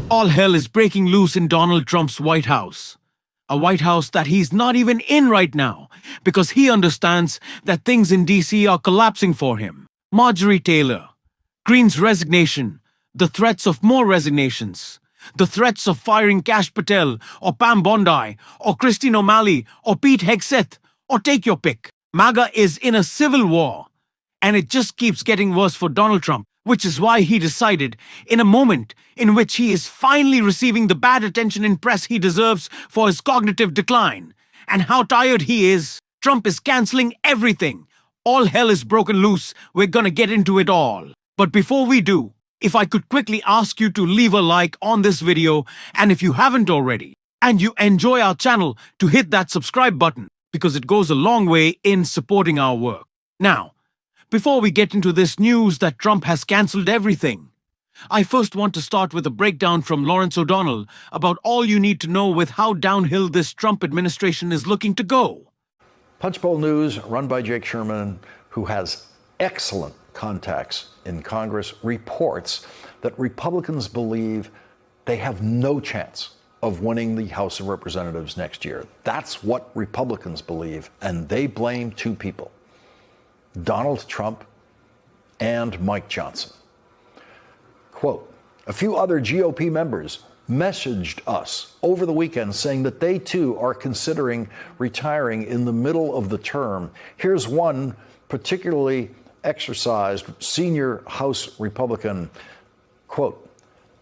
All hell is breaking loose in Donald Trump's White House. A White House that he's not even in right now because he understands that things in DC are collapsing for him. Marjorie Taylor, Green's resignation, the threats of more resignations, the threats of firing Kash Patel or Pam Bondi or Christine O'Malley or Pete Hegseth or take your pick. MAGA is in a civil war, and it just keeps getting worse for Donald Trump, which is why he decided, in a moment in which he is finally receiving the bad attention in press he deserves for his cognitive decline, and how tired he is, Trump is canceling everything. All hell is broken loose. We're gonna get into it all. But before we do, if I could quickly ask you to leave a like on this video, and if you haven't already, and you enjoy our channel, to hit that subscribe button, because it goes a long way in supporting our work. Now, before we get into this news that Trump has cancelled everything, I first want to start with a breakdown from Lawrence O'Donnell about all you need to know with how downhill this Trump administration is looking to go. Punchbowl News, run by Jake Sherman, who has excellent contacts in Congress, reports that Republicans believe they have no chance of winning the House of Representatives next year. That's what Republicans believe, and they blame two people: Donald Trump and Mike Johnson. Quote, a few other GOP members messaged us over the weekend saying that they too are considering retiring in the middle of the term. Here's one particularly exercised senior House Republican. Quote,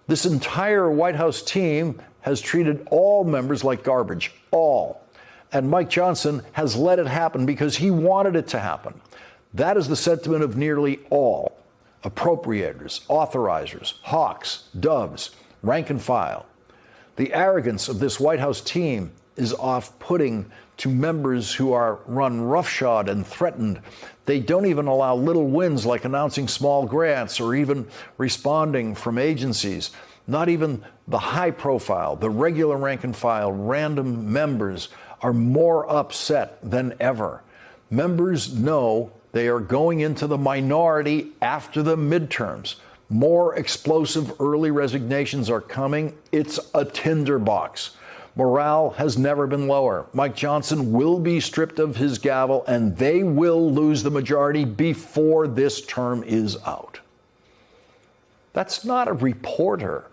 this entire White House team has treated all members like garbage, all. And Mike Johnson has let it happen because he wanted it to happen. That is the sentiment of nearly all appropriators, authorizers, hawks, doves, rank and file. The arrogance of this White House team is off-putting to members who are run roughshod and threatened. They don't even allow little wins like announcing small grants or even responding from agencies. Not even the high profile, the regular rank and file, random members are more upset than ever. Members know they are going into the minority after the midterms. More explosive early resignations are coming. It's a tinderbox. Morale has never been lower. Mike Johnson will be stripped of his gavel, and they will lose the majority before this term is out. That's not a reporter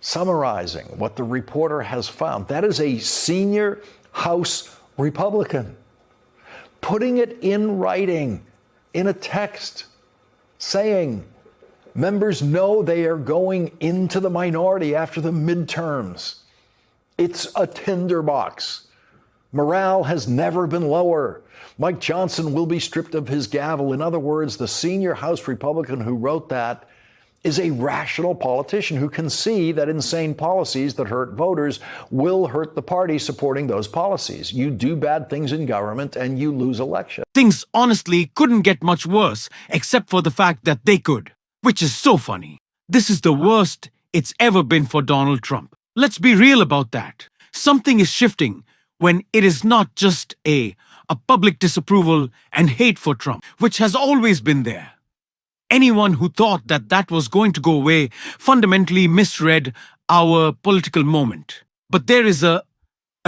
summarizing what the reporter has found. That is a senior House Republican putting it in writing, in a text, saying members know they are going into the minority after the midterms. It's a tinderbox. Morale has never been lower. Mike Johnson will be stripped of his gavel. In other words, the senior House Republican who wrote that is a rational politician who can see that insane policies that hurt voters will hurt the party supporting those policies. You do bad things in government and you lose elections. Things honestly couldn't get much worse, except for the fact that they could, which is so funny. This is the worst it's ever been for Donald Trump. Let's be real about that. Something is shifting when it is not just a public disapproval and hate for Trump, which has always been there. Anyone who thought that that was going to go away fundamentally misread our political moment. But there is a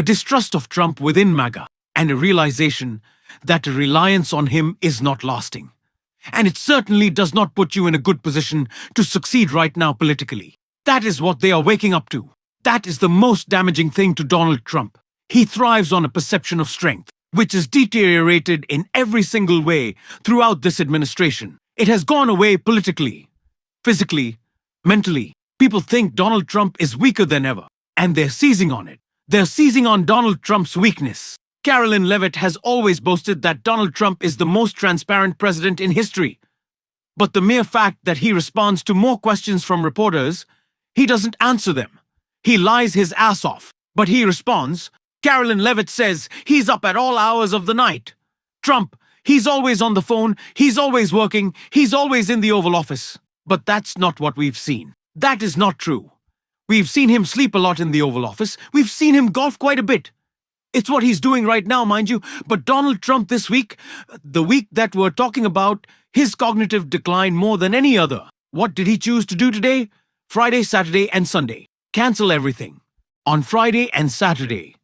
distrust of Trump within MAGA and a realization that a reliance on him is not lasting. And it certainly does not put you in a good position to succeed right now politically. That is what they are waking up to. That is the most damaging thing to Donald Trump. He thrives on a perception of strength, which is deteriorated in every single way throughout this administration. It has gone away politically, physically, mentally. People think Donald Trump is weaker than ever, and they're seizing on it. They're seizing on Donald Trump's weakness. Carolyn Levitt has always boasted that Donald Trump is the most transparent president in history. But the mere fact that he responds to more questions from reporters, he doesn't answer them. He lies his ass off, but he responds. Carolyn Levitt says he's up at all hours of the night. Trump, he's always on the phone, he's always working, he's always in the Oval Office. But that's not what we've seen. That is not true. We've seen him sleep a lot in the Oval Office. We've seen him golf quite a bit. It's what he's doing right now, mind you. But Donald Trump this week, the week that we're talking about, his cognitive decline more than any other. What did he choose to do today? Friday, Saturday, and Sunday. Cancel everything. On Friday and Saturday,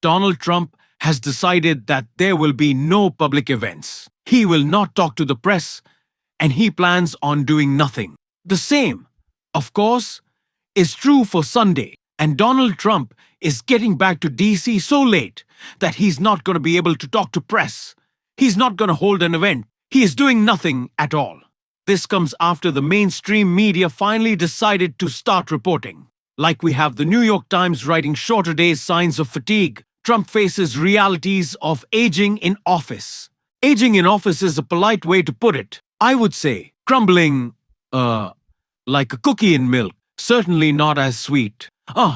Donald Trump has decided that there will be no public events. He will not talk to the press, and he plans on doing nothing. The same, of course, is true for Sunday, and Donald Trump is getting back to DC so late that he's not going to be able to talk to press. He's not going to hold an event. He is doing nothing at all. This comes after the mainstream media finally decided to start reporting. Like we have the New York Times writing shorter days, signs of fatigue. Trump faces realities of aging in office. Aging in office is a polite way to put it. I would say crumbling, like a cookie in milk. Certainly not as sweet.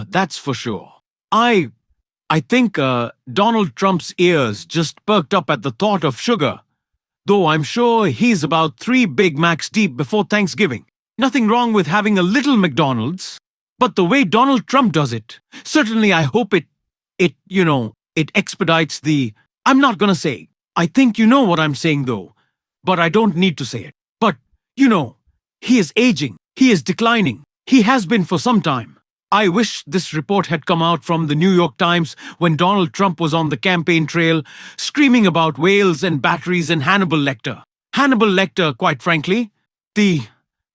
That's for sure. I think Donald Trump's ears just perked up at the thought of sugar. Though I'm sure he's about 3 Big Macs deep before Thanksgiving. Nothing wrong with having a little McDonald's, but the way Donald Trump does it, certainly I hope it expedites the... I'm not gonna say. I think you know what I'm saying though, but I don't need to say it. But, he is aging. He is declining. He has been for some time. I wish this report had come out from the New York Times when Donald Trump was on the campaign trail, screaming about whales and batteries and Hannibal Lecter. Hannibal Lecter, quite frankly. The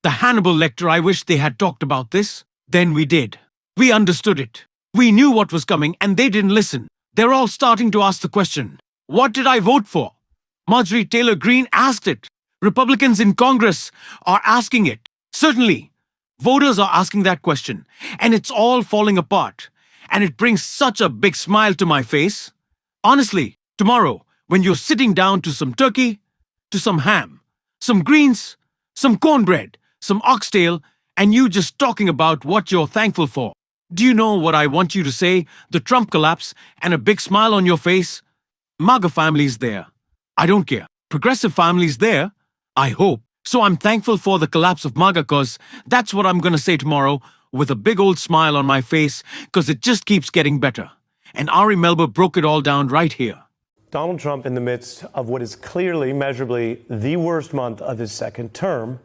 Hannibal Lecter, I wish they had talked about this. Then we did. We understood it. We knew what was coming and they didn't listen. They're all starting to ask the question, what did I vote for? Marjorie Taylor Greene asked it. Republicans in Congress are asking it. Certainly. Voters are asking that question, and it's all falling apart. And it brings such a big smile to my face. Honestly, tomorrow, when you're sitting down to some turkey, to some ham, some greens, some cornbread, some oxtail, and you just talking about what you're thankful for. Do you know what I want you to say? The Trump collapse and a big smile on your face? MAGA family's there. I don't care. Progressive family's there. I hope. So I'm thankful for the collapse of MAGA cause that's what I'm gonna say tomorrow with a big old smile on my face cause it just keeps getting better. And Ari Melber broke it all down right here. Donald Trump in the midst of what is clearly, measurably the worst month of his second term.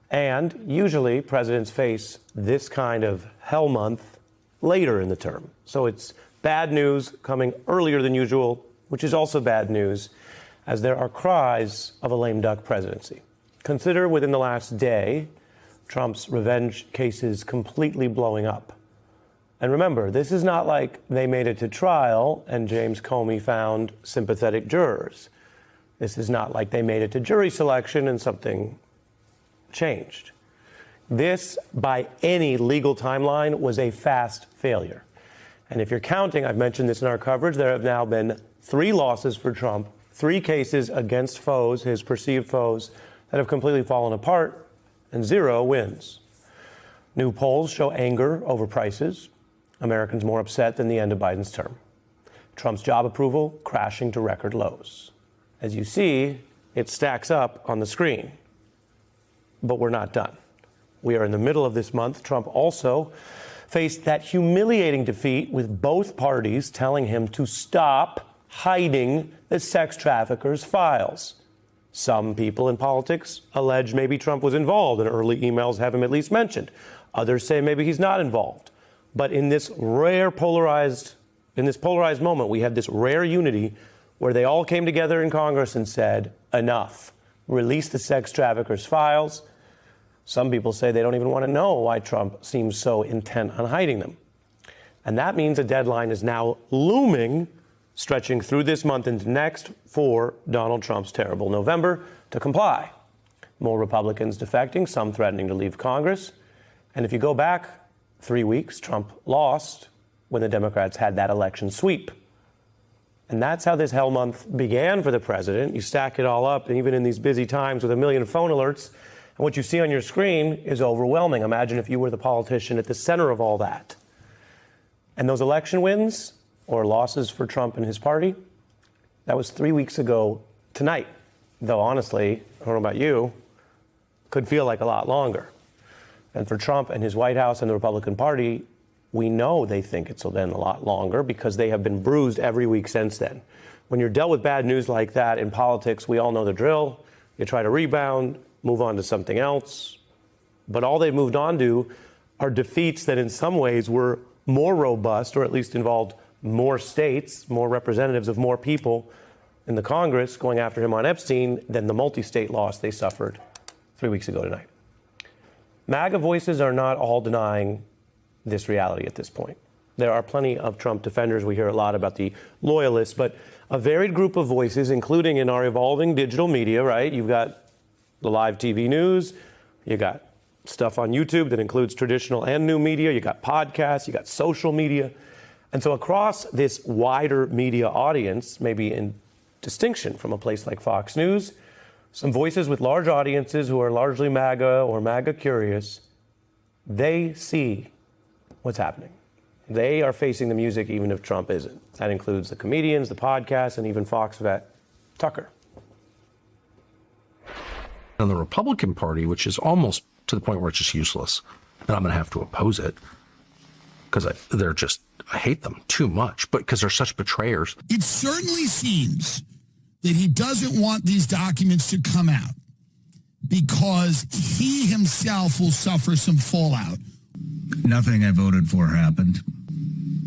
And usually presidents face this kind of hell month later in the term. So it's bad news coming earlier than usual, which is also bad news as there are cries of a lame duck presidency. Consider within the last day, Trump's revenge cases completely blowing up. And remember, this is not like they made it to trial and James Comey found sympathetic jurors. This is not like they made it to jury selection and something changed. This, by any legal timeline, was a fast failure. And if you're counting, I've mentioned this in our coverage, there have now been 3 losses for Trump, 3 cases against foes, his perceived foes, that have completely fallen apart, and 0 wins. New polls show anger over prices, Americans more upset than the end of Biden's term. Trump's job approval crashing to record lows. As you see, it stacks up on the screen. But we're not done. We are in the middle of this month. Trump also faced that humiliating defeat with both parties telling him to stop hiding the sex traffickers' files. Some people in politics allege maybe Trump was involved, and early emails have him at least mentioned. Others say maybe he's not involved. But in this polarized moment, we have this rare unity where they all came together in Congress and said, enough. Release the sex traffickers' files. Some people say they don't even want to know why Trump seems so intent on hiding them. And that means a deadline is now looming, stretching through this month into next for Donald Trump's terrible November to comply. More Republicans defecting, some threatening to leave Congress. And if you go back 3 weeks, Trump lost when the Democrats had that election sweep. And that's how this hell month began for the president. You stack it all up, and even in these busy times with a million phone alerts, and what you see on your screen is overwhelming. Imagine if you were the politician at the center of all that. And those election wins or losses for Trump and his party, that was 3 weeks ago tonight. Though honestly, I don't know about you, could feel like a lot longer. And for Trump and his White House and the Republican Party, we know they think it's been a lot longer because they have been bruised every week since then. When you're dealt with bad news like that in politics, we all know the drill. You try to rebound, move on to something else. But all they've moved on to are defeats that in some ways were more robust, or at least involved more states, more representatives of more people in the Congress going after him on Epstein than the multi-state loss they suffered 3 weeks ago tonight. MAGA voices are not all denying this reality at this point. There are plenty of Trump defenders. We hear a lot about the loyalists, but a varied group of voices, including in our evolving digital media, right? You've got the live TV news, you got stuff on YouTube that includes traditional and new media, you got podcasts, you got social media. And so across this wider media audience, maybe in distinction from a place like Fox News, some voices with large audiences who are largely MAGA or MAGA curious, they see what's happening. They are facing the music even if Trump isn't. That includes the comedians, the podcasts, and even Fox vet Tucker. And the Republican Party, which is almost to the point where it's just useless, and I'm going to have to oppose it because I hate them too much, but because they're such betrayers. It certainly seems that he doesn't want these documents to come out because he himself will suffer some fallout. Nothing I voted for happened.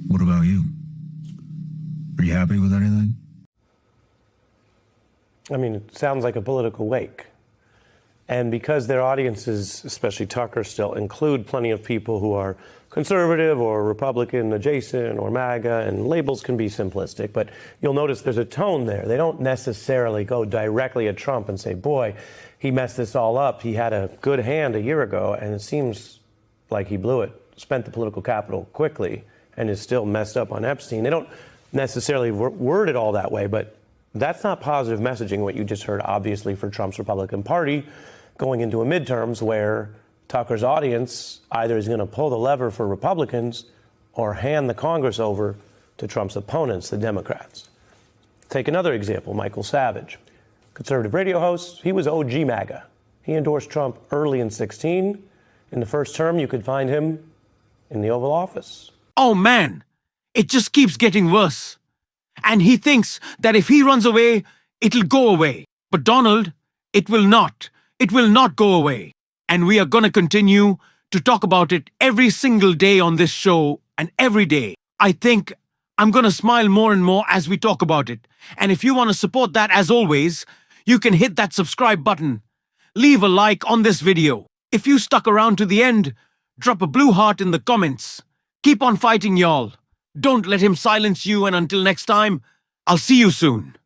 What about you? Are you happy with anything? I mean, it sounds like a political wake. And because their audiences, especially Tucker still, include plenty of people who are conservative or Republican adjacent or MAGA, and labels can be simplistic, but you'll notice there's a tone there. They don't necessarily go directly at Trump and say, boy, he messed this all up. He had a good hand a year ago, and it seems like he blew it, spent the political capital quickly, and is still messed up on Epstein. They don't necessarily word it all that way, but that's not positive messaging, what you just heard, obviously, for Trump's Republican Party going into a midterms where Tucker's audience either is going to pull the lever for Republicans or hand the Congress over to Trump's opponents, the Democrats. Take another example, Michael Savage, conservative radio host. He was OG MAGA. He endorsed Trump early in 2016. In the first term, you could find him in the Oval Office. Oh man, it just keeps getting worse. And he thinks that if he runs away, it'll go away. But Donald, it will not. It will not go away. And we are going to continue to talk about it every single day on this show, and every day. I think I'm going to smile more and more as we talk about it. And if you want to support that, as always, you can hit that subscribe button. Leave a like on this video. If you stuck around to the end, drop a blue heart in the comments. Keep on fighting, y'all. Don't let him silence you, and until next time, I'll see you soon.